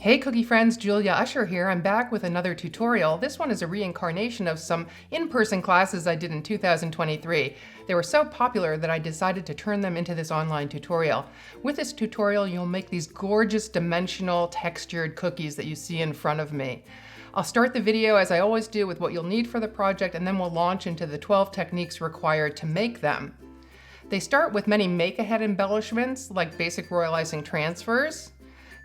Hey cookie friends, Julia Usher here. I'm back with another tutorial. This one is a reincarnation of some in-person classes I did in 2023. They were so popular that I decided to turn them into this online tutorial. With this tutorial, you'll make these gorgeous dimensional textured cookies that you see in front of me. I'll start the video as I always do with what you'll need for the project, and then we'll launch into the 12 techniques required to make them. They start with many make-ahead embellishments like basic royal icing transfers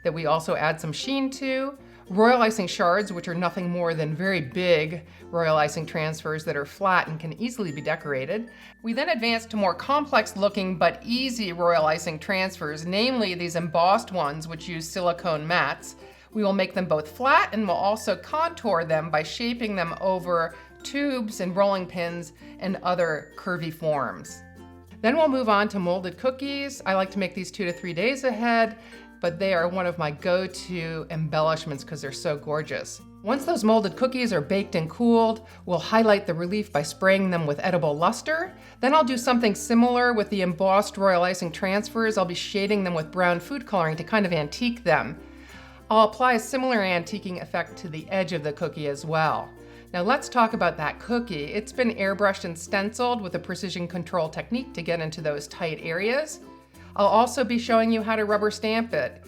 that we also add some sheen to, royal icing shards, which are nothing more than very big royal icing transfers that are flat and can easily be decorated. We then advance to more complex looking but easy royal icing transfers, namely these embossed ones which use silicone mats. We will make them both flat and we'll also contour them by shaping them over tubes and rolling pins and other curvy forms. Then we'll move on to molded cookies. I like to make these 2 to 3 days ahead, but they are one of my go-to embellishments because they're so gorgeous. Once those molded cookies are baked and cooled, we'll highlight the relief by spraying them with edible luster. Then I'll do something similar with the embossed royal icing transfers. I'll be shading them with brown food coloring to kind of antique them. I'll apply a similar antiquing effect to the edge of the cookie as well. Now let's talk about that cookie. It's been airbrushed and stenciled with a precision control technique to get into those tight areas. I'll also be showing you how to rubber stamp it.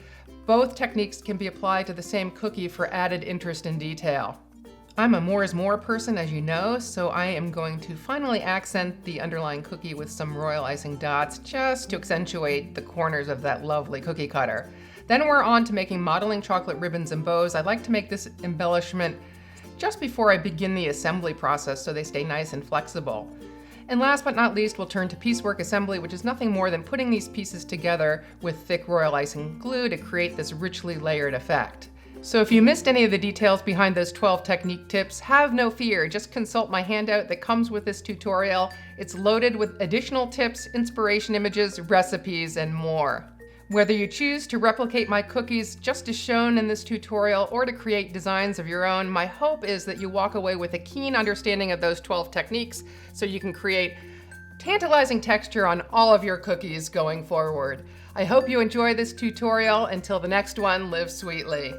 Both techniques can be applied to the same cookie for added interest and detail. I'm a more is more person, as you know, so I am going to finally accent the underlying cookie with some royal icing dots just to accentuate the corners of that lovely cookie cutter. Then we're on to making modeling chocolate ribbons and bows. I like to make this embellishment just before I begin the assembly process so they stay nice and flexible. And last but not least, we'll turn to piecework assembly, which is nothing more than putting these pieces together with thick royal icing glue to create this richly layered effect. So if you missed any of the details behind those 12 technique tips, have no fear. Just consult my handout that comes with this tutorial. It's loaded with additional tips, inspiration images, recipes, and more. Whether you choose to replicate my cookies just as shown in this tutorial or to create designs of your own, my hope is that you walk away with a keen understanding of those 12 techniques so you can create tantalizing texture on all of your cookies going forward. I hope you enjoy this tutorial. Until the next one, live sweetly.